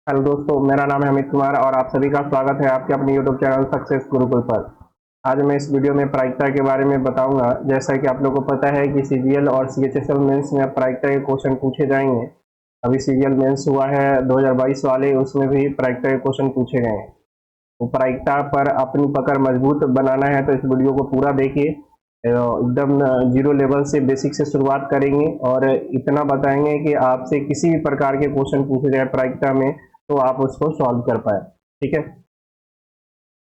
Hello दोस्तों, मेरा नाम है अमित कुमार और आप सभी का स्वागत है आपके अपने यूट्यूब चैनल सक्सेस गुरुकुल पर। आज मैं इस वीडियो में प्रायिकता के बारे में बताऊंगा। जैसा कि आप लोगों को पता है कि सीजीएल और सीएचएसएल मेंस में प्रायिकता के क्वेश्चन पूछे जाएंगे। अभी सीजीएल मेंस हुआ है 2022 वाले, उसमें भी प्रायिकता के क्वेश्चन पूछे गए हैं। तो प्रायिकता पर अपनी पकड़ मजबूत बनाना है तो इस वीडियो को पूरा देखिए। एकदम जीरो लेवल से बेसिक से शुरुआत करेंगे और इतना बताएंगे कि आपसे किसी भी प्रकार के क्वेश्चन पूछे जाए प्रायिकता में तो आप उसको सॉल्व कर पाए। ठीक है,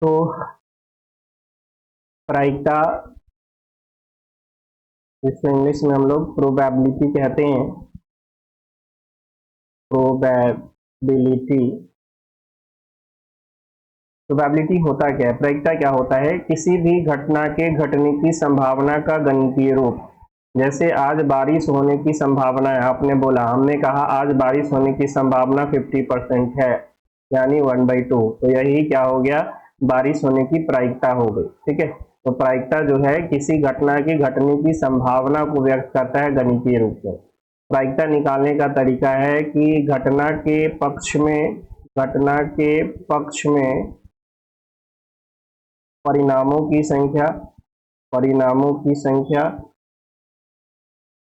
तो प्रायिकता जिसको इंग्लिश में हम लोग प्रोबेबिलिटी कहते हैं। प्रोबेबिलिटी प्रोबेबिलिटी होता क्या है? प्रायिकता क्या होता है? किसी भी घटना के घटने की संभावना का गणितीय रूप। जैसे आज बारिश होने की संभावना है, आपने बोला, हमने कहा आज बारिश होने की संभावना 50% है, यानी 1/2। तो यही क्या हो गया? बारिश होने की प्रायिकता हो गई। ठीक है, तो प्रायिकता जो है किसी घटना के घटने की संभावना को व्यक्त करता है गणितीय रूप में। प्रायिकता निकालने का तरीका है कि घटना के पक्ष में परिणामों की संख्या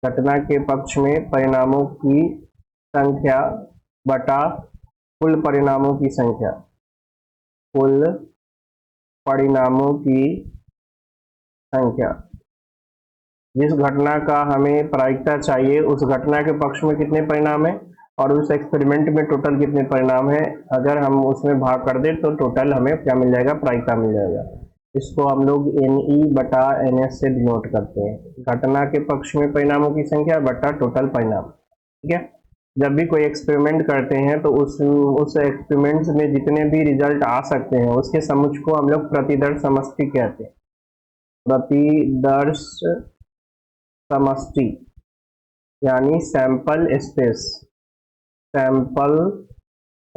घटना के पक्ष में परिणामों की संख्या बटा कुल परिणामों की संख्या। कुल परिणामों की संख्या। जिस घटना का हमें प्रायिकता चाहिए उस घटना के पक्ष में कितने परिणाम है और उस एक्सपेरिमेंट में टोटल कितने परिणाम है, अगर हम उसमें भाग कर दें तो टोटल हमें क्या मिल जाएगा? प्रायिकता मिल जाएगा। इसको हम लोग NE/NS से डिनोट करते हैं। घटना के पक्ष में परिणामों की संख्या बटा टोटल परिणाम। ठीक है, जब भी कोई एक्सपेरिमेंट करते हैं तो उस एक्सपेरिमेंट में जितने भी रिजल्ट आ सकते हैं उसके समुच्चय को हम लोग प्रतिदर्श समष्टि कहते हैं। प्रतिदर्श समष्टि यानी सैंपल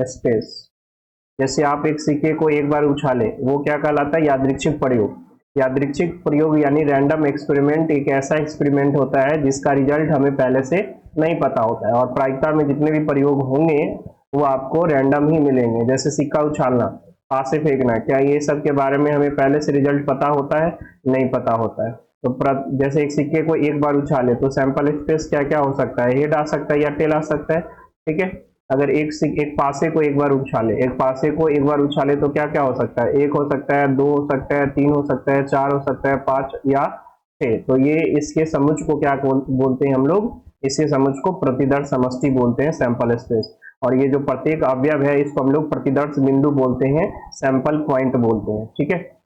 स्पेस। जैसे आप एक सिक्के को एक बार उछाले, वो क्या कहलाता है? यादृच्छिक प्रयोग। यादृच्छिक प्रयोग यानी रैंडम एक्सपेरिमेंट एक ऐसा एक्सपेरिमेंट होता है जिसका रिजल्ट हमें पहले से नहीं पता होता है और प्रायिकता में जितने भी प्रयोग होंगे वो आपको रैंडम ही मिलेंगे। जैसे सिक्का उछालना, पास से फेंकना, क्या ये सब के बारे में हमें पहले से रिजल्ट पता होता है? नहीं पता होता है। तो जैसे एक सिक्के को एक बार उछाले तो सैंपल स्पेस क्या क्या हो सकता है? हेड आ सकता है या टेल आ सकता है। ठीक है, अगर एक पासे को एक बार उछाले तो क्या क्या हो सकता है? एक हो सकता है, दो हो सकता है, तीन हो सकता है, चार हो सकता है, पांच या छह। तो ये इसके समुच्चय को क्या बोलते हैं हम लोग? इसके समुच्चय को प्रतिदर्श समष्टि बोलते हैं, सैंपल स्पेस। और ये जो प्रत्येक अवयव है इसको हम लोग प्रतिदर्श बिंदु बोलते हैं, सैंपल पॉइंट बोलते हैं। ठीक है,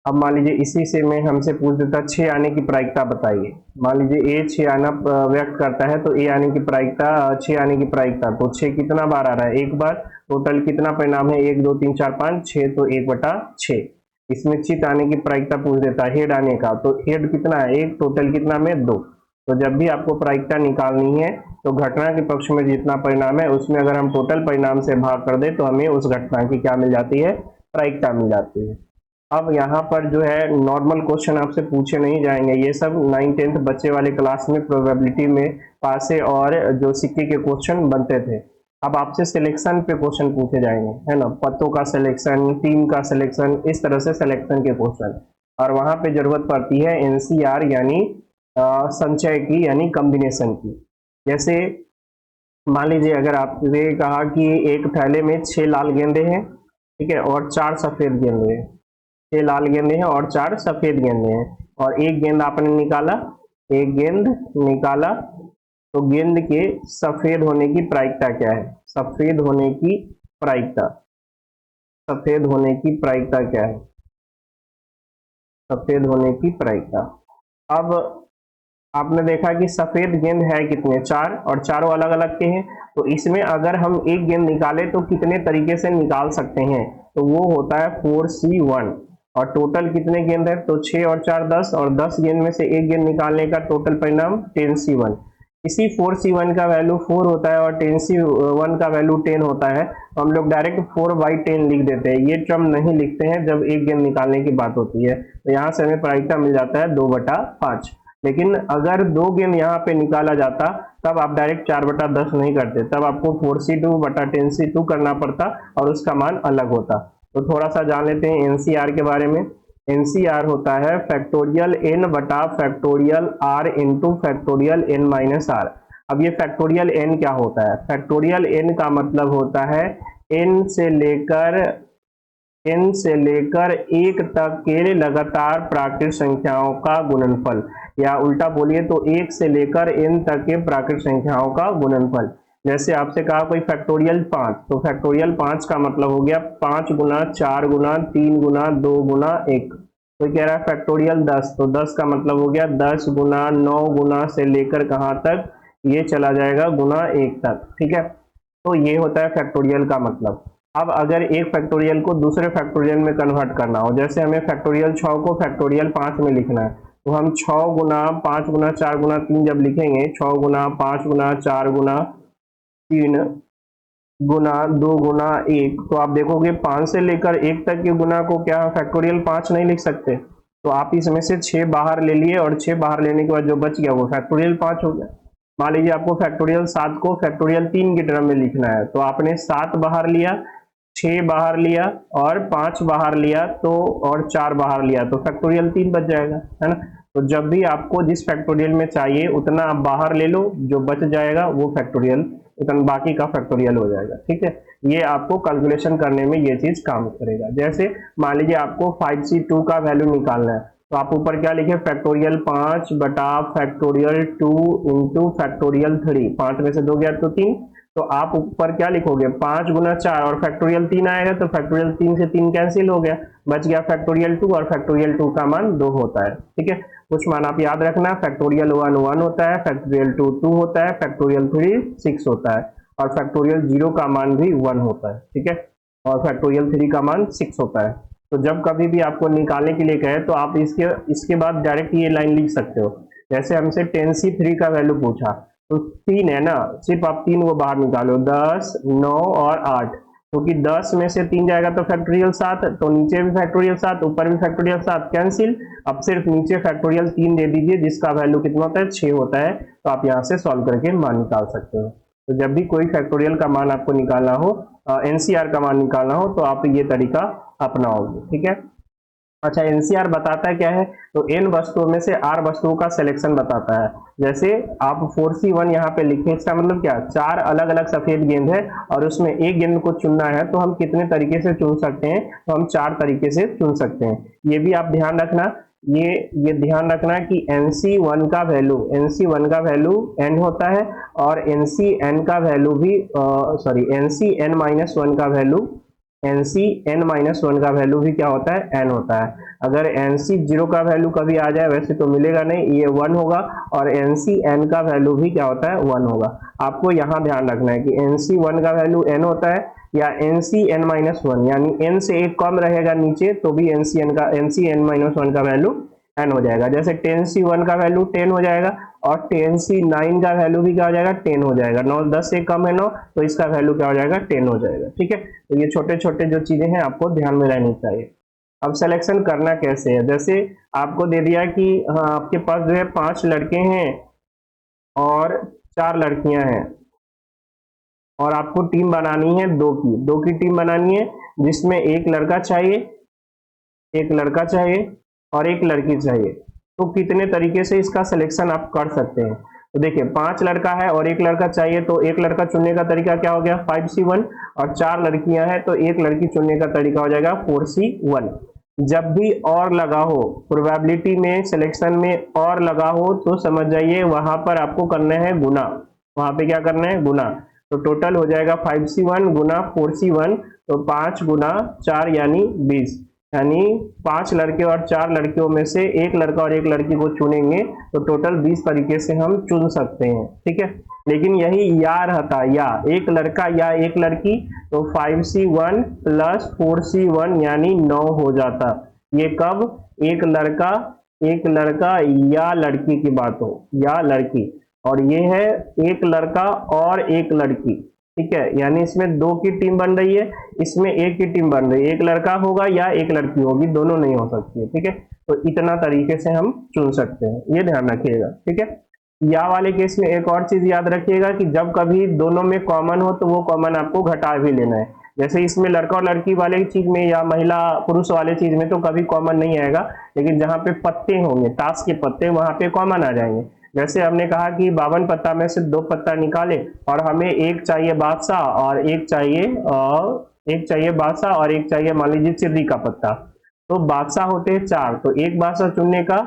अब मान लीजिए इसी से मैं हमसे पूछ देता 6 आने की प्रायिकता बताइए। मान लीजिए ए 6 आना व्यक्त करता है तो ए आने की प्रायिकता 6 आने की प्रायिकता, तो 6 कितना बार आ रहा है? एक बार। टोटल कितना परिणाम है? 1 2 3 4 5 6, तो 1/6। इसमें चित आने की प्रायिकता पूछ देता है, हेड आने का, तो हेड कितना है? 1, टोटल कितना में 2। तो जब भी आपको प्रायिकता निकालनी है तो घटना के पक्ष में जितना परिणाम है उसमें अगर हम टोटल परिणाम से भाग कर दे तो हमें उस घटना की क्या मिल जाती है? प्रायिकता मिल जाती है। अब यहाँ पर जो है नॉर्मल क्वेश्चन आपसे पूछे नहीं जाएंगे, ये सब 9th-10th बच्चे वाले क्लास में प्रोबेबिलिटी में पासे और जो सिक्के के क्वेश्चन बनते थे। अब आपसे सिलेक्शन पे क्वेश्चन पूछे जाएंगे, है ना? पत्तों का सिलेक्शन, टीम का सिलेक्शन, इस तरह से सिलेक्शन के क्वेश्चन। और वहां पे जरूरत पड़ती है NCR यानी संचय की, यानी कॉम्बिनेशन की। जैसे मान लीजिए अगर आपने कहा कि एक थैले में 6 लाल गेंदे हैं, ठीक है, और 4 सफेद गेंदे हैं। 6 लाल गेंदे हैं और 4 सफेद गेंदे हैं, और एक गेंद आपने निकाला, एक गेंद निकाला, तो गेंद के सफेद होने की प्रायिकता क्या है? सफेद होने की प्रायिकता क्या है? सफेद होने की प्रायिकता। अब आपने देखा कि सफेद गेंद है कितने? 4, और चारों अलग अलग के हैं। तो इसमें अगर हम एक गेंद निकाले तो कितने तरीके से निकाल सकते हैं? तो वो होता है 4C1। और टोटल कितने गेंद है? तो 6 और 4 10, और 10 गेंद में से एक गेंद निकालने का टोटल परिणाम 10C1। इसी 4C1 का वैल्यू 4 होता है और 10C1 का वैल्यू 10 होता है, तो हम लोग डायरेक्ट 4/10 लिख देते हैं। ये टर्म नहीं लिखते हैं जब एक गेंद निकालने की बात होती है। तो यहाँ से हमें प्रायिकता मिल जाता है 2/5। लेकिन अगर 2 गेंद यहाँ पे निकाला जाता तब आप डायरेक्ट 4/10 नहीं करते, तब आपको 4c2/10c2 करना पड़ता और उसका मान अलग होता। तो थोड़ा सा जान लेते हैं एनसीआर के बारे में। एनसीआर होता है फैक्टोरियल n बटा factorial r into factorial n minus r। अब ये फैक्टोरियल n क्या होता है? फैक्टोरियल n का मतलब होता है n से लेकर 1 तक के लगातार प्राकृत संख्याओं का गुणनफल, या उल्टा बोलिए तो 1 से लेकर n तक के प्राकृत संख्याओं का गुणनफल। जैसे आपसे कहा कोई फैक्टोरियल 5, तो फैक्टोरियल 5 का मतलब हो गया 5 गुना 4 गुना 3 गुना 2 गुना 1। तो कह रहा है फैक्टोरियल 10, तो 10 का मतलब हो गया 10 गुना 9 गुना से लेकर कहाँ तक, ये चला जाएगा गुना 1 तक। ठीक है, तो ये होता है फैक्टोरियल का मतलब। अब अगर एक फैक्टोरियल को दूसरे फैक्टोरियल में कन्वर्ट करना हो, जैसे हमें फैक्टोरियल 6 को फैक्टोरियल 5 में लिखना है, तो हम 6 गुना 5 गुना 4 गुना 3 जब लिखेंगे, 6 गुना 5 गुना 4 गुना 3 गुना 2 गुना 1, तो आप देखोगे 5 से लेकर 1 तक के गुना को क्या फैक्टोरियल 5 नहीं लिख सकते, तो आप इसमें से 6 बाहर ले लिए और 6 बाहर लेने के बाद जो बच गया वो फैक्टोरियल 5 हो गया। मान लीजिए आपको फैक्टोरियल 7 को फैक्टोरियल 3 की टर्म में लिखना है, तो आपने 7 बाहर लिया, 6 बाहर लिया और 5 बाहर लिया, तो और 4 बाहर लिया, तो फैक्टोरियल 3 बच जाएगा, है ना। तो जब भी आपको जिस फैक्टोरियल में चाहिए उतना आप बाहर ले लो, जो बच जाएगा वो फैक्टोरियल, उतना बाकी का फैक्टोरियल हो जाएगा। ठीक है, ये आपको कैलकुलेशन करने में ये चीज काम करेगा। जैसे मान लीजिए आपको 5c2 का वैल्यू निकालना है, तो आप ऊपर क्या लिखे, फैक्टोरियल 5 बटा फैक्टोरियल 2 इंटू फैक्टोरियल 3, 5 में से 2 गया तो 3, तो आप ऊपर क्या लिखोगे 5 गुना 4 और फैक्टोरियल 3 आएगा, तो फैक्टोरियल 3 से 3 कैंसिल हो गया, बच गया फैक्टोरियल 2, और फैक्टोरियल 2 का मान 2 होता है। ठीक है, कुछ मान आप याद रखना, फैक्टोरियल 1 1 होता है, फैक्टोरियल 2 2 होता है, फैक्टोरियल 3 6 होता है, और फैक्टोरियल 0 का मान भी 1 होता है। ठीक है, और फैक्टोरियल 3 का मान 6 होता है। तो जब कभी भी आपको निकालने के लिए कहे तो आप इसके बाद डायरेक्ट ये लाइन लिख सकते हो। जैसे हमसे 10c3 का वैल्यू पूछा, तो 3 है ना, सिर्फ आप 3 को बाहर निकालो, 10 9 और 8, क्योंकि 10 में से 3 जाएगा तो फैक्टोरियल 7, तो नीचे भी फैक्टोरियल 7 ऊपर भी फैक्टोरियल 7 कैंसिल। अब सिर्फ नीचे फैक्टोरियल 3 दे दीजिए जिसका वैल्यू कितना होता है 6 होता है, तो आप यहाँ से सॉल्व करके मान निकाल सकते हो। तो जब भी कोई फैक्टोरियल का मान आपको निकालना हो, एनसीआर का मान निकालना हो, तो आप ये तरीका अपनाओगे। ठीक है, अच्छा एनसीआर बताता है क्या है, तो एन वस्तुओं में से आर वस्तुओं का सिलेक्शन बताता है। जैसे आप 4c1 यहाँ पे लिखे, इसका मतलब क्या, 4 अलग अलग सफेद गेंद है और उसमें एक गेंद को चुनना है, तो हम कितने तरीके से चुन सकते हैं, तो हम 4 तरीके से चुन सकते हैं। ये भी आप ध्यान रखना, ये ध्यान रखना कि NC1 का वैल्यू n होता है, और NCn का वैल्यू भी NCn-1 का वैल्यू NCn-1 का वैल्यू भी क्या होता है, n होता है। अगर NC0 का वैल्यू कभी आ जाए, वैसे तो मिलेगा नहीं, ये 1 होगा, और NCn का वैल्यू भी क्या होता है 1 होगा। आपको यहाँ ध्यान रखना है कि NC1 का वैल्यू n होता है, या NCn-1, यानी n से एक कम रहेगा नीचे तो भी NCn-1 का वैल्यू n हो जाएगा। जैसे 10c1 का वैल्यू 10 हो जाएगा, और 10c9 का वैल्यू भी क्या हो जाएगा 10 हो जाएगा। 9 10 से कम है 9, तो इसका वैल्यू क्या हो जाएगा 10 हो जाएगा। ठीक है, तो ये छोटे छोटे जो चीजें हैं आपको ध्यान में रहनी चाहिए। अब सिलेक्शन करना कैसे है, जैसे आपको दे दिया कि हाँ आपके पास जो है 5 लड़के हैं और 4 लड़कियां हैं, और आपको टीम बनानी है 2 की टीम बनानी है, जिसमें एक लड़का चाहिए और एक लड़की चाहिए। तो कितने तरीके से इसका सिलेक्शन आप कर सकते हैं, तो देखिए 5 लड़का है और एक लड़का चाहिए, तो एक लड़का चुनने का तरीका क्या हो गया 5c1, और 4 लड़कियां हैं तो एक लड़की चुनने का तरीका हो जाएगा 4c1। जब भी और लगा हो, प्रोबेबिलिटी में सिलेक्शन में और लगा हो, तो समझ जाइए वहां पर आपको करना है गुना, वहां पे क्या करना है गुना। तो टोटल हो जाएगा 5c1 गुना 4c1, तो 5 गुना 4 यानी 20, यानी 5 लड़के और 4 लड़कियों में से एक लड़का और एक लड़की को चुनेंगे, तो टोटल 20 तरीके से हम चुन सकते हैं। ठीक है, लेकिन यही या रहता, या एक लड़का या एक लड़की, तो 5c1 प्लस 4c1 यानी 9 हो जाता। ये कब एक लड़का या लड़की की बात हो, या लड़की, और ये है एक लड़का और एक लड़की, ठीक है, यानी इसमें 2 की टीम बन रही है, इसमें 1 की टीम बन रही है, एक लड़का होगा या एक लड़की होगी, दोनों नहीं हो सकती है। ठीक है, तो इतना तरीके से हम चुन सकते हैं, ये ध्यान रखिएगा। ठीक है, या वाले केस में एक और चीज याद रखिएगा कि जब कभी दोनों में कॉमन हो तो वो कॉमन आपको घटा भी लेना है। जैसे इसमें लड़का और लड़की वाले चीज में या महिला पुरुष वाले चीज में तो कभी कॉमन नहीं आएगा, लेकिन जहां पे पत्ते होंगे, ताश के पत्ते, वहां पे कॉमन आ जाएंगे। जैसे हमने कहा कि 52 पत्ता में से 2 पत्ता निकाले और हमें एक चाहिए बादशाह और एक चाहिए बादशाह और एक चाहिए मान लीजिए चिर्री का पत्ता। तो बादशाह होते हैं 4, तो एक बादशाह चुनने का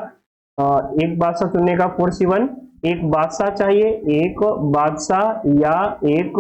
एक बादशाह चुनने का 4C1, एक बादशाह चाहिए, एक बादशाह या एक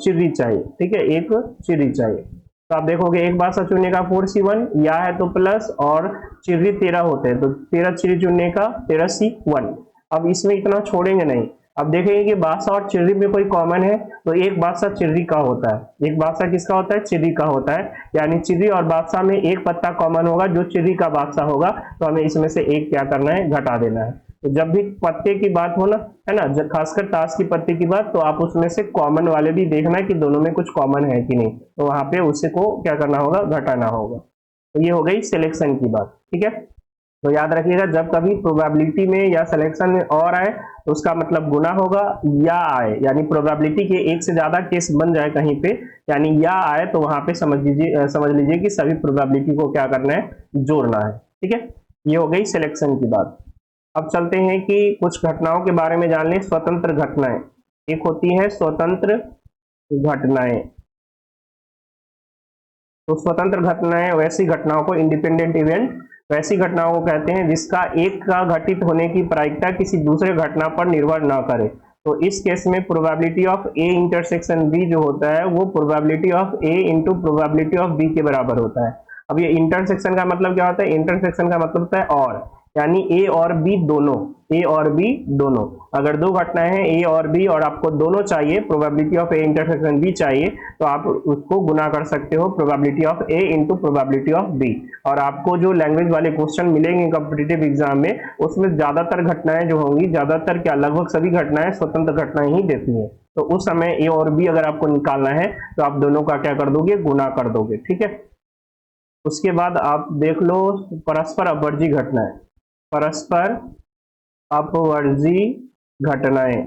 चिर्री चाहिए। ठीक है, एक चिर्री चाहिए। तो आप देखोगे एक बादशाह चुनने का 4C1 या है तो प्लस, और चिर्री 13 होते हैं तो 13 चिर्री चुनने का 13C1। अब इसमें इतना छोड़ेंगे नहीं, अब देखेंगे कि बादशाह और चिर्री में कोई कॉमन है, तो एक बादशाह चिर्री का होता है। एक बादशाह किसका होता है? चिर्री का होता है, यानी चिर्री और बादशाह में एक पत्ता कॉमन होगा जो चिर्री का बादशाह होगा, तो हमें इसमें से एक क्या करना है? घटा देना है। तो जब भी पत्ते की बात हो ना, है ना, जब खासकर ताश की पत्ते की बात, तो आप उसमें से कॉमन वाले भी देखना है कि दोनों में कुछ कॉमन है कि नहीं, तो वहां पे उसे को क्या करना होगा? घटाना होगा। तो ये हो गई सिलेक्शन की बात। ठीक है, तो याद रखिएगा जब कभी प्रोबेबिलिटी में या सिलेक्शन में और आए तो उसका मतलब गुना होगा, या आए यानी प्रोबेबिलिटी के एक से ज्यादा केस बन जाए कहीं पे, यानी या आए तो वहां पे समझ लीजिए कि सभी प्रोबेबिलिटी को क्या करना है? जोड़ना है। ठीक है, ये हो गई सिलेक्शन की बात। अब चलते हैं कि कुछ घटनाओं के बारे में जान लें। स्वतंत्र घटनाएं, एक होती है स्वतंत्र घटनाएं। तो स्वतंत्र घटनाएं वैसी घटनाओं को, इंडिपेंडेंट इवेंट वैसी घटनाओं को कहते हैं जिसका एक का घटित होने की प्रायिकता किसी दूसरे घटना पर निर्भर न करे। तो इस केस में probability of A intersection B जो होता है वो probability of A into probability of B के बराबर होता है। अब ये इंटरसेक्शन का मतलब क्या होता है? इंटरसेक्शन का मतलब होता है और, यानी ए और बी दोनों, ए और बी दोनों, अगर दो घटनाएं हैं ए और बी और आपको दोनों चाहिए, probability of A intersection B चाहिए, तो आप उसको गुना कर सकते हो probability of A into probability of B. और आपको जो लैंग्वेज वाले क्वेश्चन मिलेंगे कॉम्पिटिटिव एग्जाम में, उसमें ज्यादातर घटनाएं जो होंगी, ज्यादातर क्या लगभग सभी घटनाएं स्वतंत्र घटनाएं ही देती हैं। तो उस समय ए और बी अगर आपको निकालना है तो आप दोनों का क्या कर दोगे? गुना कर दोगे। ठीक है, उसके बाद आप देख लो परस्पर अपवर्जी घटनाएं। परस्पर अपवर्जी घटनाएं,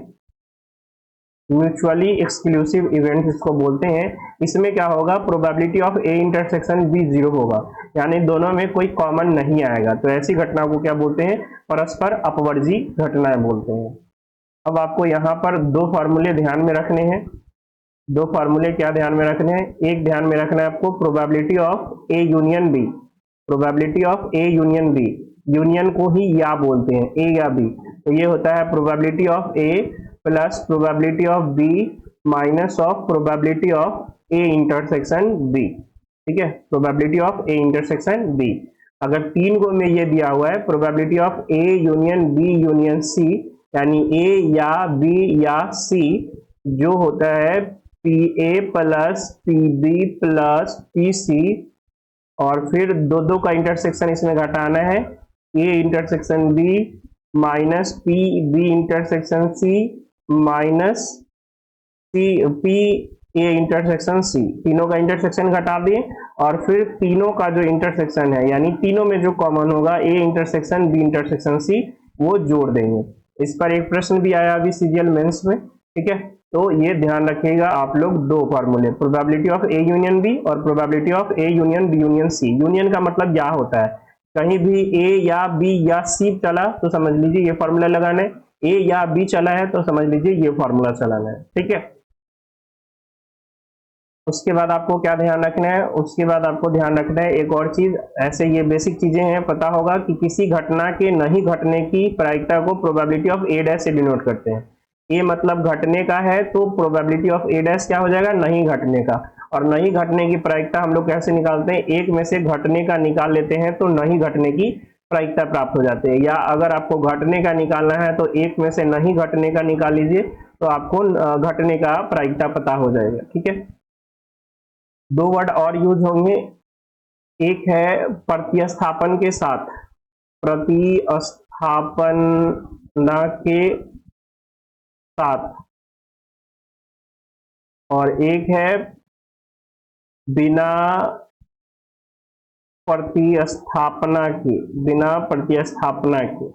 म्यूचुअली एक्सक्लूसिव इवेंट इसको बोलते हैं। इसमें क्या होगा? Probability of A intersection B 0 होगा, यानी दोनों में कोई कॉमन नहीं आएगा। तो ऐसी घटना को क्या बोलते हैं? परस्पर अपवर्जी घटनाएं बोलते हैं। अब आपको यहाँ पर दो फॉर्मूले ध्यान में रखने हैं। दो फार्मूले क्या ध्यान में रखने हैं? एक ध्यान में रखना है आपको probability of A union B, probability of A union B, union को ही या बोलते हैं, ए या बी। तो ये होता है probability of A plus probability of B minus of probability of A intersection B. ठीक है, probability of A intersection B. अगर 3 को में ये दिया हुआ है probability of A union B union C, यानी ए या बी या सी, जो होता है P A plus P B plus P C, और फिर दो दो का इंटरसेक्शन इसमें घटाना है, A intersection B minus P B intersection C minus C P A intersection C, तीनों का इंटरसेक्शन घटा दिए, और फिर तीनों का जो इंटरसेक्शन है, यानी तीनों में जो कॉमन होगा A intersection B intersection C, वो जोड़ देंगे। इस पर एक प्रश्न भी आया अभी सीजीएल मेंस में। ठीक है, तो ये ध्यान रखिएगा आप लोग, दो फॉर्मूले, probability of A union B और probability of A union B union C. Union का मतलब क्या होता है? कहीं भी ए या बी या सी चला तो समझ लीजिए ये फॉर्मूला लगाना है, ए या बी चला है तो समझ लीजिए ये फॉर्मूला चलाना है। ठीक है, उसके बाद आपको क्या ध्यान रखना है? उसके बाद आपको ध्यान रखना है एक और चीज, ऐसे ये बेसिक चीजें हैं, पता होगा कि किसी घटना के नहीं घटने की प्रायिकता को प्रोबेबिलिटी ऑफ ए डैश से डिनोट करते हैं। ए मतलब घटने का है तो प्रोबेबिलिटी ऑफ ए डैश क्या हो जाएगा? नहीं घटने का। और नहीं घटने की प्रायिकता हम लोग कैसे निकालते हैं? एक में से घटने का निकाल लेते हैं तो नहीं घटने की प्रायिकता प्राप्त हो जाती है। या अगर आपको घटने का निकालना है तो एक में से नहीं घटने का निकाल लीजिए, तो आपको घटने का प्रायिकता पता हो जाएगा। ठीक है, दो वर्ड और यूज होंगे, एक है प्रतिस्थापन के साथ, प्रतिस्थापन के साथ, और एक है बिना प्रतिस्थापना के, बिना प्रतिस्थापना के।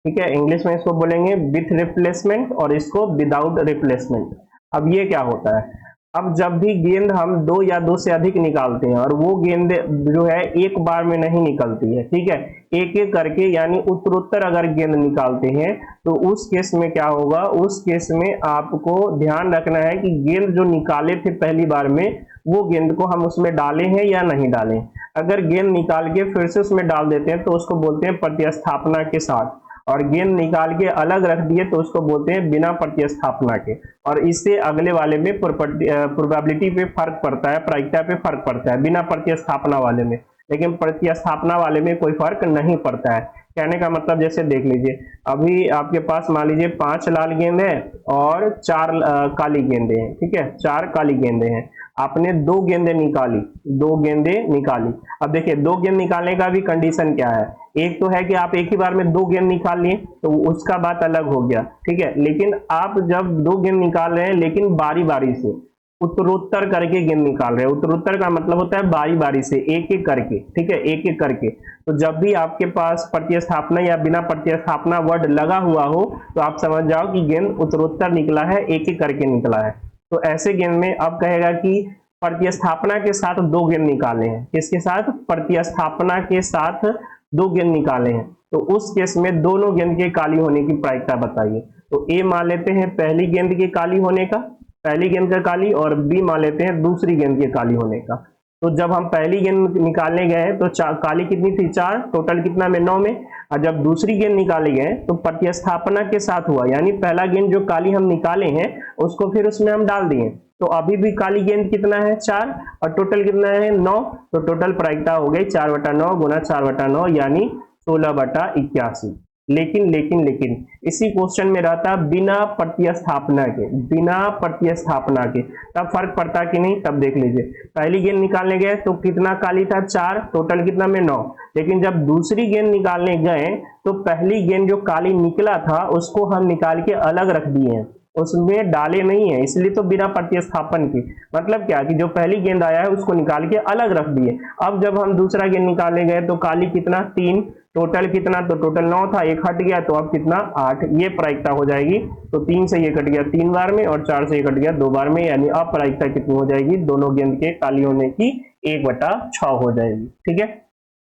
ठीक है, इंग्लिश में इसको बोलेंगे विथ रिप्लेसमेंट और इसको विदाउट रिप्लेसमेंट। अब ये क्या होता है, अब जब भी गेंद हम दो या दो से अधिक निकालते हैं और वो गेंद जो है एक बार में नहीं निकलती है, ठीक है, एक एक करके यानी उत्तरोत्तर अगर गेंद निकालते हैं तो उस केस में क्या होगा, उस केस में आपको ध्यान रखना है कि गेंद जो निकाले थे पहली बार में वो गेंद को हम उसमें डालें हैं या नहीं डालें। अगर गेंद निकाल के फिर से उसमें डाल देते हैं तो उसको बोलते हैं प्रतिस्थापना के साथ, और गेंद निकाल के अलग रख दिए तो उसको बोलते हैं बिना प्रतिस्थापना के। और इससे अगले वाले में प्रोबेबिलिटी पे फर्क पड़ता है, प्रायिकता पे फर्क पड़ता है बिना प्रतिस्थापना वाले में, लेकिन प्रतिस्थापना वाले में कोई फर्क नहीं पड़ता है। कहने का मतलब जैसे देख लीजिए, अभी आपके पास मान लीजिए 5 लाल गेंद है और 4 काली गेंदे हैं, ठीक है, 4 काली गेंदे हैं, आपने 2 गेंदें निकाली, 2 गेंदें निकाली। अब देखिए 2 गेंद निकालने का भी कंडीशन क्या है, एक तो है कि आप एक ही बार में 2 गेंद निकाल लिए तो उसका बात अलग हो गया, ठीक है, लेकिन आप जब 2 गेंद निकाल रहे हैं लेकिन बारी बारी से उत्तरोत्तर करके गेंद निकाल रहे हैं, उत्तरोत्तर का मतलब होता है बारी बारी से एक एक करके, ठीक है, एक एक करके। तो जब भी आपके पास प्रतिस्थापना या बिना प्रतिस्थापना वर्ड लगा हुआ हो तो आप समझ जाओ कि गेंद उत्तरोत्तर निकला है, एक एक करके निकला है। तो ऐसे गेंद में अब कहेगा कि प्रतिस्थापना के साथ 2 गेंद निकाले हैं, किसके साथ, प्रतिस्थापना के साथ 2 गेंद निकाले हैं, तो उस केस में दोनों गेंद के काली होने की प्रायिकता बताइए। तो ए मान लेते हैं पहली गेंद के काली होने का, पहली गेंद का काली, और बी मान लेते हैं दूसरी गेंद के काली होने का। तो जब हम पहली गेंद निकालने गए तो काली कितनी थी, 4, टोटल कितना में 9 में। और जब दूसरी गेंद निकाले गए तो प्रतिस्थापना के साथ हुआ, यानी पहला गेंद जो काली हम निकाले हैं उसको फिर उसमें हम डाल दिए, तो अभी भी काली गेंद कितना है, 4, और टोटल कितना है, 9। तो टोटल प्रायिकता हो गई 4/9 गुना 4/9 यानी 16/81। लेकिन लेकिन लेकिन इसी क्वेश्चन में रहता बिना प्रतिस्थापना के, बिना प्रतिस्थापना के, तब फर्क पड़ता कि नहीं, तब देख लीजिए। पहली गेंद निकालने गए तो कितना काली था, 4, टोटल कितना में 9, लेकिन जब दूसरी गेंद निकालने गए तो पहली गेंद जो काली निकला था उसको हम निकाल के अलग रख दिए हैं, उसमें डाले नहीं है, इसलिए तो बिना प्रतिस्थापन की। मतलब क्या कि जो पहली गेंद आया है उसको निकाल के अलग रख दिए। अब जब हम दूसरा गेंद निकालने गए तो काली कितना, 3, टोटल कितना, तो टोटल 9 था, एक हट गया तो अब कितना, 8। ये प्रायिकता हो जाएगी, तो 3 से ये कट गया 3 बार में और 4 से ये कट गया 2 बार में, यानी अब प्रायिकता कितनी हो जाएगी, दोनों गेंद के काली होने की 1/6 हो जाएगी। ठीक है,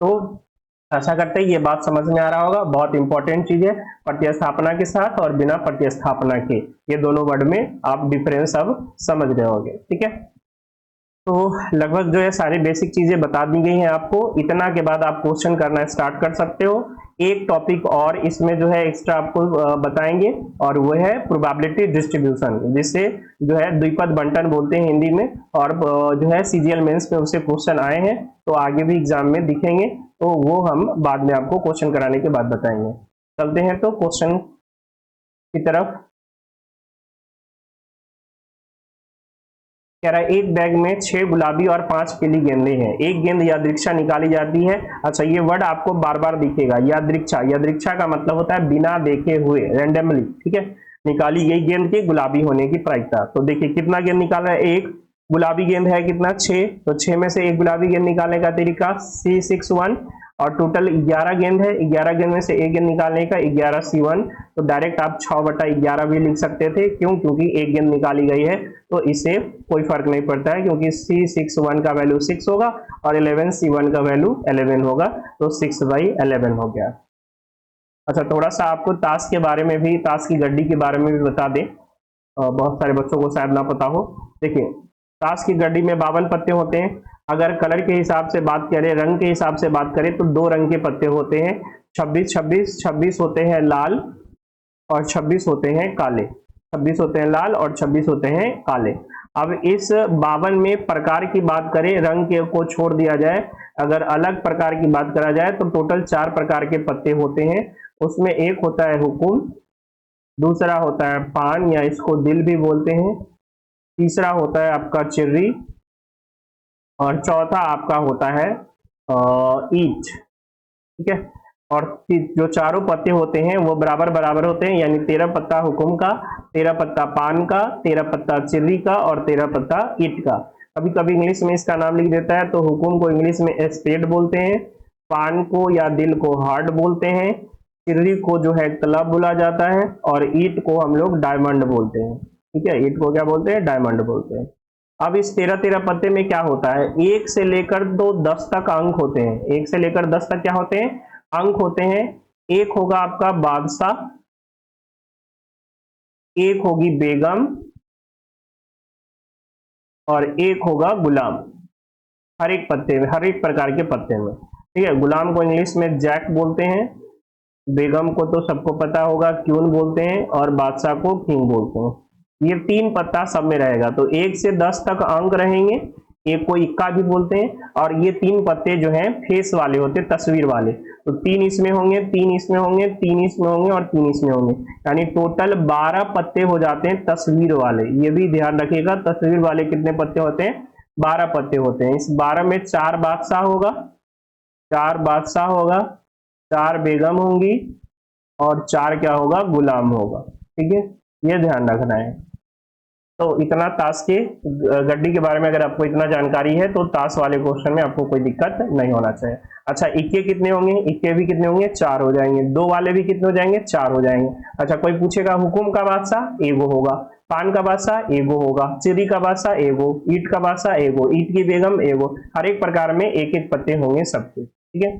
तो आशा करते हैं ये बात समझ में आ रहा होगा। बहुत इंपॉर्टेंट चीज है, प्रतिस्थापना के साथ और बिना प्रतिस्थापना के, ये दोनों वर्ड में आप डिफरेंस अब समझ गए होंगे। ठीक है, तो लगभग जो है सारी बेसिक चीजें बता दी गई हैं आपको। इतना के बाद आप क्वेश्चन करना स्टार्ट कर सकते हो। एक टॉपिक और इसमें जो है एक्स्ट्रा आपको बताएंगे, और वो है प्रोबेबिलिटी डिस्ट्रीब्यूशन, जिससे जो है द्विपद बंटन बोलते हैं हिंदी में, और जो है सीजीएल मेंस में उससे क्वेश्चन आए हैं, तो आगे भी एग्जाम में दिखेंगे, तो वो हम बाद में आपको क्वेश्चन कराने के बाद बताएंगे। चलते हैं तो क्वेश्चन की तरफ। कह रहा है एक बैग में 6 गुलाबी और 5 पीली गेंदें हैं, एक गेंद यादृच्छा निकाली जाती है। अच्छा, ये वर्ड आपको बार बार दिखेगा, यादृच्छा। यादृच्छा का मतलब होता है बिना देखे हुए, रैंडमली, ठीक है, निकाली गई गेंद के गुलाबी होने की प्रायिकता। तो देखिए कितना गेंद निकाल रहा है, एक गुलाबी गेंद है कितना, 6, तो 6 में से एक गुलाबी गेंद निकालने का तरीका C61, और टोटल 11 गेंद है, 11 गेंद में से एक गेंद निकालने का 11 C1। तो डायरेक्ट आप 6/11 भी लिख सकते थे, क्यों, क्योंकि एक गेंद निकाली गई है, तो इससे कोई फर्क नहीं पड़ता है, क्योंकि C61 का वैल्यू 6 होगा और 11 C1 का वैल्यू 11 होगा, तो 6/11 हो गया। अच्छा, थोड़ा सा आपको ताश के बारे में भी, ताश की गड्डी के बारे में भी बता दें, बहुत सारे बच्चों को शायद ना पता हो। देखिए ताश की गड्डी में 52 पत्ते होते हैं। अगर कलर के हिसाब से बात करें, रंग के हिसाब से बात करें, तो 2 रंग के पत्ते होते हैं, 26 होते हैं लाल और 26 होते हैं काले, 26 होते हैं लाल और 26 होते हैं काले। अब इस 52 में प्रकार की बात करें, रंग के को छोड़ दिया जाए, अगर अलग प्रकार की बात करा जाए तो टोटल 4 प्रकार के पत्ते होते हैं। उसमें एक होता है हुकुम, दूसरा होता है पान या इसको दिल भी बोलते हैं, तीसरा होता है आपका चिर्री, और चौथा आपका होता है ईट। ठीक है, और जो चारों पत्ते होते हैं वो बराबर बराबर होते हैं, यानी 13 पत्ता हुकुम का, 13 पत्ता पान का, 13 पत्ता चिर्री का और 13 पत्ता ईट का। कभी कभी इंग्लिश में इसका नाम लिख देता है, तो हुकुम को इंग्लिश में स्पेड बोलते हैं, पान को या दिल को हार्ट बोलते हैं, चिर्री को जो है क्लब बोला जाता है और ईट को हम लोग डायमंड बोलते हैं। ठीक है, ईट को क्या बोलते हैं? डायमंड बोलते हैं। अब इस 13-13 पत्ते में क्या होता है, 1 से लेकर 10 तक अंक होते हैं। 1 से लेकर 10 तक क्या होते हैं? अंक होते हैं। एक होगा आपका बादशाह, एक होगी बेगम और एक होगा गुलाम। हर एक पत्ते में, हर एक प्रकार के पत्ते में। ठीक है, गुलाम को इंग्लिश में जैक बोलते हैं, बेगम को तो सबको पता होगा क्यून बोलते हैं और बादशाह को किंग बोलते हैं। ये 3 पत्ता सब में रहेगा, तो 1 से 10 तक अंक रहेंगे, एक को इक्का भी बोलते हैं। और ये 3 पत्ते जो हैं फेस वाले होते हैं, तस्वीर वाले, तो 3 इसमें होंगे, 3 इसमें होंगे, 3 इसमें होंगे और 3 इसमें होंगे, यानी टोटल 12 पत्ते हो जाते हैं तस्वीर वाले। ये भी ध्यान रखिएगा, तस्वीर वाले कितने पत्ते होते हैं? 12 पत्ते होते हैं। इस 12 में 4 बादशाह होगा, 4 बादशाह होगा, 4 बेगम होंगी और 4 क्या होगा? गुलाम होगा। ठीक है, ये ध्यान रखना है। तो इतना ताश के गड्डी के बारे में अगर आपको इतना जानकारी है तो ताश वाले क्वेश्चन में आपको कोई दिक्कत नहीं होना चाहिए। अच्छा, इक्के कितने होंगे? इक्के भी कितने होंगे? 4 हो जाएंगे। 2 वाले भी कितने हो जाएंगे? 4 हो जाएंगे। अच्छा, कोई पूछेगा हुकुम का बादशाह? एगो होगा। पान का बादशाह? एगो होगा। चिरी का बादशाह? एगो। ईट का बादशाह? एगो। ईट की बेगम? एगो। हर एक प्रकार में एक एक पत्ते होंगे सबके। ठीक है,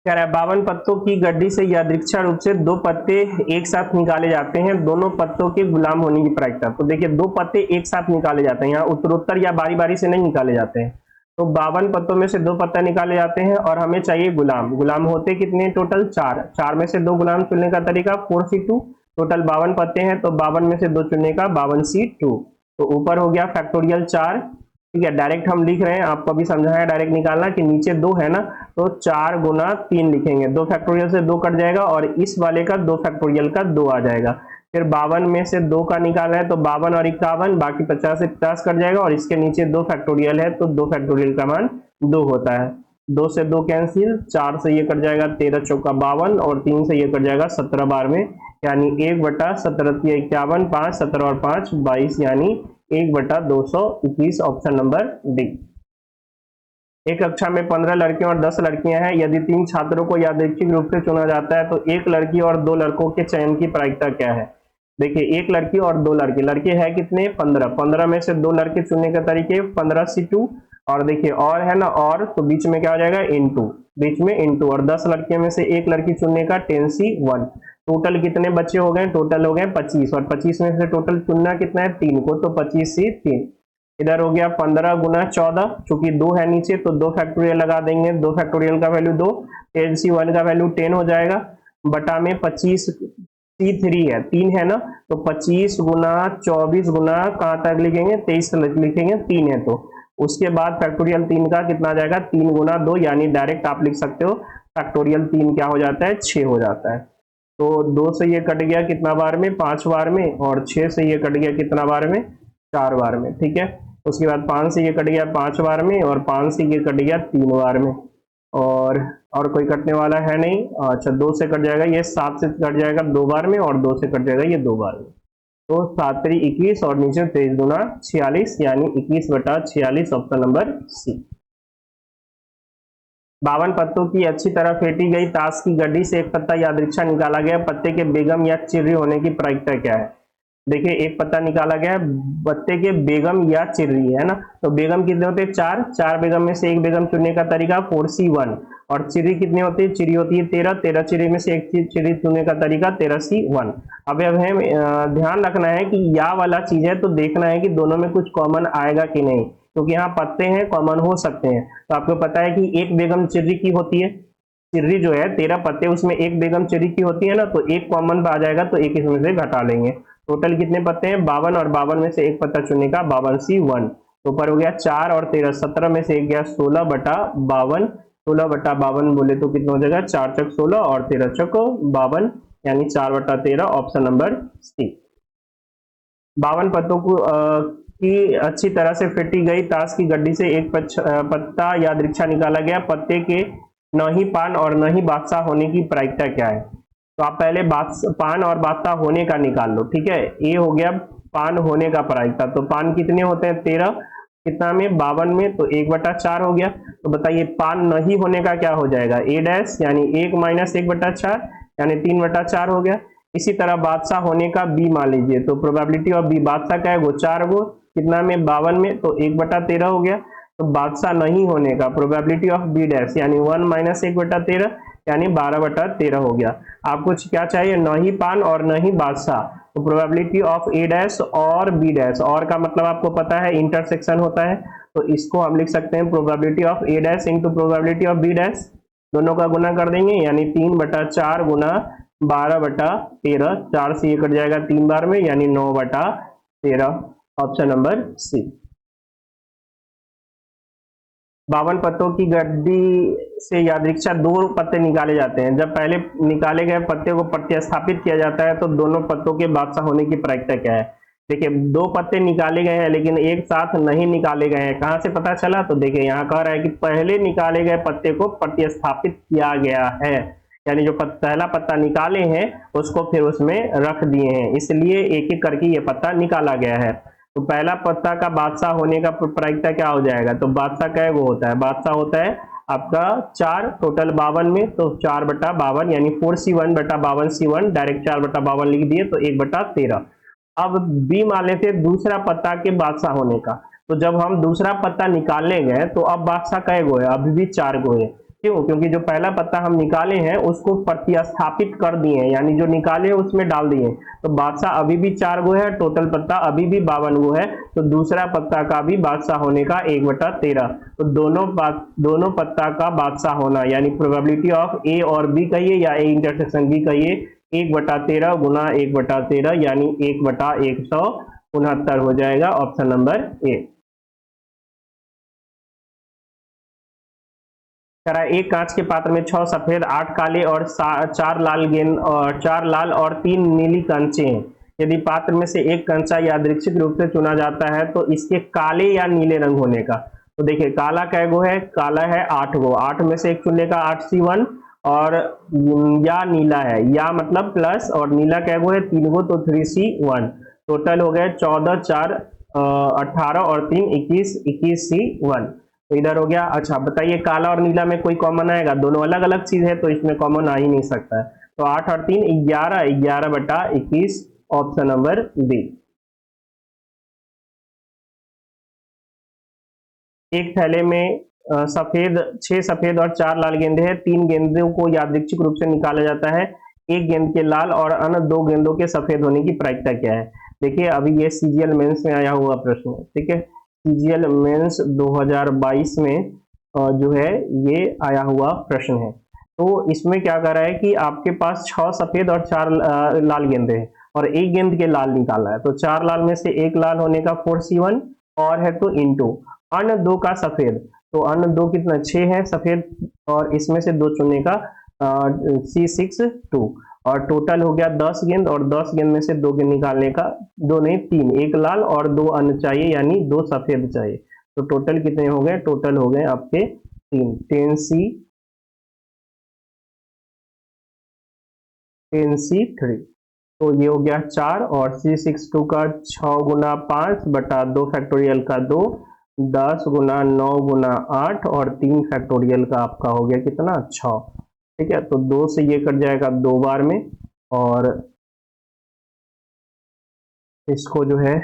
कह रहा है 52 पत्तों की गड्डी से यादृच्छा रूप से 2 पत्ते एक साथ निकाले जाते हैं, दोनों पत्तों के गुलाम होने की प्रायिकता। तो देखिए 2 पत्ते एक साथ निकाले जाते हैं, यहाँ उत्तरोत्तर या बारी बारी से नहीं निकाले जाते हैं। तो 52 पत्तों में से 2 पत्ता निकाले जाते हैं और हमें चाहिए गुलाम। गुलाम होते कितने? टोटल 4। 4 में से 2 गुलाम चुनने का तरीका 4C2। टोटल 52 पत्ते हैं, तो 52 में से 2 चुनने का 52C2। तो ऊपर हो गया फैक्टोरियल 4। ठीक है, डायरेक्ट हम लिख रहे हैं, आपको अभी समझाया डायरेक्ट निकालना कि नीचे 2 है ना, तो 4 गुना 3 लिखेंगे। 2 फैक्टोरियल से 2 कट जाएगा और इस वाले का 2 फैक्टोरियल का 2 आ जाएगा। फिर 52 में से 2 का निकालना है, तो 52 और 51, बाकी 50 से 50 कट जाएगा और इसके नीचे 2 फैक्टोरियल है, तो 2 फैक्टोरियल का मान 2 होता है। 2 से 2 कैंसिल, 4 से ये कट जाएगा 13 चौका 52 और 3 से ये कट जाएगा 17 बार में, यानी 1/17 51, 5 17 और 5 22, यानी 1/221। Option number D. एक कक्षा में 15 लड़कियां और 10 लड़कियां हैं, यदि 3 छात्रों को यादृच्छिक रूप से चुना जाता है तो एक लड़की और 2 लड़कों के चयन की प्रायिकता क्या है? देखिए, एक लड़की और 2 लड़के, लड़के हैं कितने? 15। 15 में से 2 लड़के चुनने के तरीके 15C2, और देखिए और है ना, और तो बीच में क्या हो जाएगा? इनटू, बीच में इनटू, और 10 लड़कियों में से एक लड़की चुनने का 10C1। टोटल कितने बच्चे हो गए? टोटल हो गए 25, और 25 में से टोटल चुनना कितना है? 3 को, तो 25C3। इधर हो गया 15 गुना 14, चूंकि 2 है नीचे तो 2 फैक्टोरियल लगा देंगे। 2 फैक्टोरियल का वैल्यू 2, 10C1 का वैल्यू 10 हो जाएगा, बटा में 25C3 है, 3 है ना, तो 25 गुना 24 गुना कहाँ तक लिखेंगे? 23 लिखेंगे, 3 है तो उसके बाद फैक्टोरियल 3 का कितना आ जाएगा? 3 गुना 2, यानी डायरेक्ट आप लिख सकते हो फैक्टोरियल 3 क्या हो जाता है? 6 हो जाता है। तो 2 से ये कट गया कितना बार में? 5 बार में, और 6 से ये कट गया कितना बार में? 4 बार में। ठीक है, उसके बाद 5 से ये कट गया 5 बार में, और 5 से ये कट गया 3 बार में, और कोई कटने वाला है नहीं। अच्छा, 2 से कट जाएगा ये, 7 से कट जाएगा 2 बार में, और 2 से कट जाएगा ये 2 बार में। तो 7 3 21 और नीचे 23 दूना 46, यानी 21/46। Option number C. 52 पत्तों की अच्छी तरह फेंटी गई ताश की गड्डी से एक पत्ता यादृच्छा निकाला गया, पत्ते के बेगम या चिर्री होने की प्रायिकता क्या है? देखिए, एक पत्ता निकाला गया है, पत्ते के बेगम या चिर्री है ना, तो बेगम कितने होते हैं? 4। 4 बेगम में से एक बेगम चुनने का तरीका 4C1, और चिर्री कितने होती है? चिर्री होती है 13। 13 चिर्री में से एक चिर्री चुनने का तरीका 13C1। अब हमें ध्यान रखना है कि या वाला चीज है, तो देखना है कि दोनों में कुछ कॉमन आएगा कि नहीं, क्योंकि यहाँ पत्ते हैं, कॉमन हो सकते हैं। तो आपको पता है कि एक बेगम चिर्री की होती है, चिर्री जो है 13 पत्ते, उसमें एक बेगम चिर्री की होती है ना, तो एक कॉमन आ जाएगा, तो एक इसमें से घटा लेंगे। टोटल कितने पत्ते हैं? 52, और 52 में से एक पत्ता चुनने का 52C1। तो ऊपर हो गया 4 और 13, 17 में से एक गया 16/52। 16/52 बोले तो कितना हो जाएगा? 4 चक 16 और 13 चक 52, यानी 4/13। Option number C. 52 पत्तों को की अच्छी तरह से फेंटी गई ताश की गड्डी से एक पत्ता यादृच्छा निकाला गया। पत्ते के न ही पान और न ही बादशाह होने की प्रायिकता क्या है? तो आप पहले पान और बादशाह होने का निकाल लो, ठीक है। ये हो गया पान होने का प्रायिकता। तो पान कितने होते हैं? 13। कितना में? 52 में। तो 1/4 हो गया। तो बताइए पान नहीं होने का क्या हो जाएगा? ए डैश, यानी 1 - 1/4 यानी 3/4 हो गया। इसी तरह बादशाह होने का बी मान लीजिए। तो प्रोबेबिलिटी ऑफ बी, बादशाह का है वो 4 गो, कितना में? 52 में। तो 1/13 हो गया। तो बादशाह नहीं होने का प्रोबेबिलिटी ऑफ बी डैश यानी 1 - 1/13 यानी 12/13 हो गया। आपको क्या चाहिए? न ही पान और न ही बादशाह। तो प्रोबेबिलिटी ऑफ ए डैश और बी डैश, और का मतलब आपको पता है इंटरसेक्शन होता है। तो इसको हम लिख सकते हैं probability of A dash into probability of B dash, दोनों का गुना कर देंगे यानी 3/4 गुना 12/13, 4 से ये कट जाएगा 3 बार में यानी 9/13। Option number C. 52 पत्तों की गड्डी से यादृच्छा 2 पत्ते निकाले जाते हैं। जब पहले निकाले गए पत्ते को प्रतिस्थापित किया जाता है तो दोनों पत्तों के बादशाह होने की प्रायिकता क्या है? देखिए 2 पत्ते निकाले गए हैं लेकिन एक साथ नहीं निकाले गए हैं। कहां से पता चला? तो देखिए यहाँ कह रहा है कि पहले निकाले गए पत्ते को प्रतिस्थापित किया गया है, यानी जो पहला पत्ता निकाले हैं उसको फिर उसमें रख दिए हैं, इसलिए एक एक करके ये पत्ता निकाला गया है। तो पहला पत्ता का बादशाह होने का प्रायिकता क्या हो जाएगा? तो बादशाह कै गो होता है? बादशाह होता है आपका 4, टोटल 52 में। तो 4/52 यानी 4C1/52C1, डायरेक्ट 4/52 लिख दिए तो 1/13। अब बी मान लेते हैं दूसरा पत्ता के बादशाह होने का। तो जब हम दूसरा पत्ता निकालने गए तो अब बादशाह कै गो है? अभी भी 4 गो है। क्यों? क्योंकि जो पहला पत्ता हम निकाले हैं उसको प्रतिस्थापित कर दिए हैं, यानी जो निकाले उसमें डाल दिए। तो बादशाह अभी भी 4 गो है, टोटल पत्ता अभी भी 52 गो है। तो दूसरा पत्ता का भी बादशाह होने का 1/13। तो दोनों पत्ता का बादशाह होना यानी प्रोबेबिलिटी ऑफ ए और बी कहिए या ए इंटरसेक्शन बी कहिए, 1/13 गुना 1/13 यानी 1/169 हो जाएगा। Option number A. एक कांच के पात्र में 6 सफेद, 8 काले और 4 लाल गेंद और 4 लाल और 3 नीली कंचे हैं। यदि पात्र में से एक कंचा यादृच्छिक रूप से चुना जाता है तो इसके काले या नीले रंग होने का। तो देखिए काला कै गो है? काला है 8 गो, 8 में से एक चुनने का 8C1, और या नीला है, या मतलब प्लस, और नीला कै गो है? 3 गो, तो 3C1। टोटल हो गए 14, 4 18 और 3 21, 21C1। तो इधर हो गया। अच्छा बताइए काला और नीला में कोई कॉमन आएगा? दोनों अलग अलग चीज है तो इसमें कॉमन आ ही नहीं सकता है। तो 8 और 3 11, 11/21। Option number B. एक थैले में सफेद 6 सफेद और 4 लाल गेंदे हैं। 3 गेंदों को यादृच्छिक रूप से निकाला जाता है। एक गेंद के लाल और अन्य 2 गेंदों के सफेद होने की प्रायिकता क्या है? देखिए अभी ये सीजीएल मेंस में आया हुआ प्रश्न है, ठीक है। सीजीएल मेंस 2022 में जो है ये आया हुआ प्रश्न है। तो इसमें क्या कर रहा है कि आपके पास 6 सफेद और 4 लाल गेंदे हैं और एक गेंद के लाल निकालना है। तो 4 लाल में से एक लाल होने का 4C1 और है तो इंटू अन्य 2 का सफेद। तो अन्य 2 कितना? 6 है सफेद और इसमें से 2 चुनने का C6 2, और टोटल हो गया 10 गेंद, और 10 गेंद में से 2 गेंद निकालने का 2 नहीं 3, एक लाल और 2 अन्य चाहिए यानी 2 सफेद चाहिए। तो टोटल कितने हो गए? टोटल हो गए आपके 3, 10C3। तो ये हो गया 4 और C6 2 का 6 गुना 5/2 फैक्टोरियल का 2, 10 गुना 9 गुना 8 और 3 फैक्टोरियल का आपका हो गया कितना? 6। ठीक है, तो 2 से ये कट जाएगा 2 बार में, और इसको जो है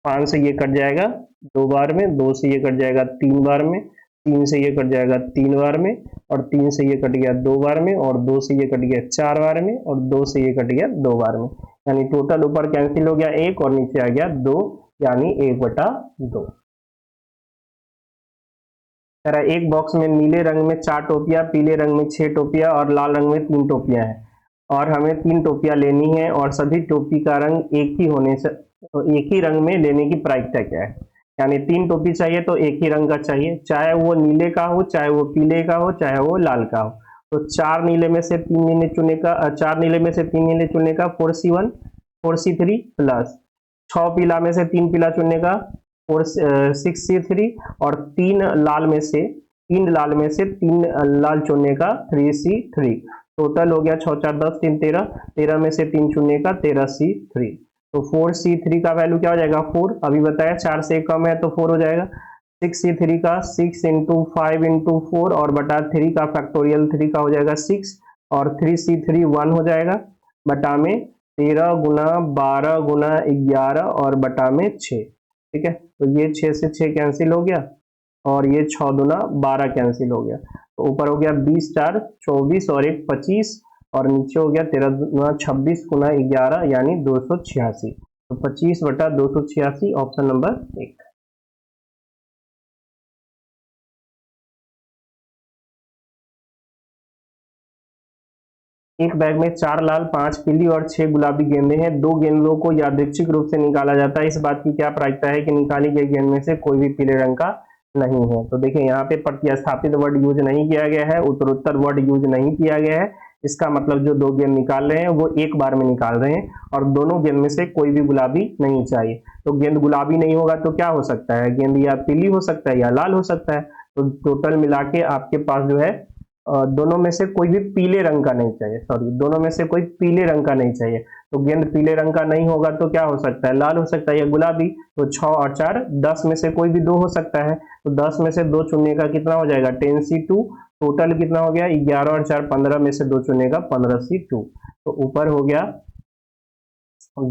5 से ये कट जाएगा 2 बार में, 2 से ये कट जाएगा 3 बार में, 3 से ये कट जाएगा 3 बार में, और 3 से ये कट गया 2 बार में, और 2 से ये कट गया 4 बार में, और 2 से ये कट गया 2 बार में। यानी टोटल ऊपर कैंसिल हो गया 1 और नीचे आ गया 2, यानी 1/2। एक बॉक्स में नीले रंग में 4 टोपियां, पीले रंग में 6 टोपियां और लाल रंग में 3 टोपियां हैं, और हमें 3 टोपियां लेनी है और सभी टोपी का रंग एक ही होने से एक ही रंग में लेने की प्रायिकता क्या है? यानी 3 टोपी चाहिए तो एक ही रंग का चाहिए, चाहे वो नीले का हो, चाहे वो पीले का हो, चाहे वो लाल का हो। तो 4 नीले में से 3 नीले चुनने का 4 नीले में से 3 नीले चुनने का 4C1 4C3 प्लस 6 पीला में से 3 पीला चुनने का, और 6C3, और 3 लाल में से 3 लाल चुनने का 3C3। टोटल हो गया 6 4 10 3 13, 13 में से 3 चुनने का 13C3। तो 4C3 का वैल्यू क्या हो जाएगा 4, अभी बताया 4 से कम है तो 4 हो जाएगा। 6C3 का 6 × 5 × 4 और बटा 3 का फैक्टोरियल 3 का हो जाएगा 6, और 3C3 1 हो जाएगा, बटा में 13 गुना 12 गुना 11 और बटा में 6। ठीक है, तो ये 6 से 6 कैंसिल हो गया, और ये 6 दूना 12 कैंसिल हो गया। तो ऊपर हो गया 20 4 24 और 1 25, और नीचे हो गया 13 दूना 26 गुना 11 यानी 286। तो 25 बटा 286 ऑप्शन नंबर 1। एक बैग में 4 लाल 5 पीली और 6 गुलाबी गेंदें हैं। 2 गेंदों को यादृच्छिक रूप से निकाला जाता है। इस बात की क्या प्रायिकता है कि निकाली गई गेंद में से कोई भी पीले रंग का नहीं है। तो देखिए यहाँ पे प्रतिस्थापित वर्ड यूज नहीं किया गया है, उत्तरोत्तर वर्ड यूज नहीं किया गया है। इसका मतलब जो 2 गेंद निकाल रहे हैं वो एक बार में निकाल रहे हैं, और दोनों गेंद में से कोई भी गुलाबी नहीं चाहिए। तो गेंद गुलाबी नहीं होगा तो क्या हो सकता है, गेंद या पीली हो सकता है या लाल हो सकता है। तो टोटल मिला के आपके पास जो है दोनों में से कोई भी पीले रंग का नहीं चाहिए, दोनों में से कोई पीले रंग का नहीं चाहिए। तो गेंद पीले रंग का नहीं होगा तो क्या हो सकता है, लाल हो सकता है या गुलाबी। तो 6 और 4 10 में से कोई भी 2 हो सकता है। तो 10 में से 2 चुनने का कितना हो जाएगा 10C2। टोटल कितना हो गया 11 और 4 15 में से 2 चुनने का 15C2। तो ऊपर हो गया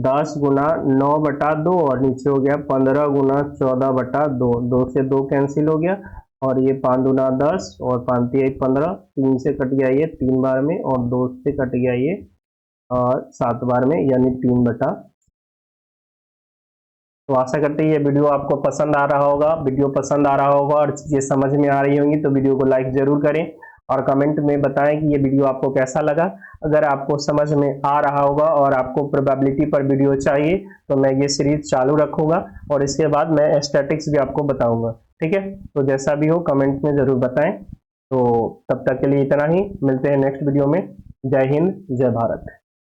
10 गुना 9 बटा 2 और नीचे हो गया 15 गुना 14 बटा 2। 2 से 2 कैंसिल हो गया, और ये 5 दूना 10 और 5 तिया 15, 3 से कट गया ये 3 बार में, और 2 से कट गया ये 7 बार में यानी 3 बटा। तो आशा करते हैं ये वीडियो आपको पसंद आ रहा होगा। वीडियो पसंद आ रहा होगा और चीजें समझ में आ रही होंगी तो वीडियो को लाइक जरूर करें, और कमेंट में बताएं कि ये वीडियो आपको कैसा लगा। अगर आपको समझ में आ रहा होगा और आपको प्रोबेबिलिटी पर वीडियो चाहिए तो मैं ये सीरीज चालू रखूंगा, और इसके बाद मैं स्टैटिक्स भी आपको बताऊंगा। ठीक है, तो जैसा भी हो कमेंट में जरूर बताएं। तो तब तक के लिए इतना ही, मिलते हैं नेक्स्ट वीडियो में। जय हिंद, जय भारत।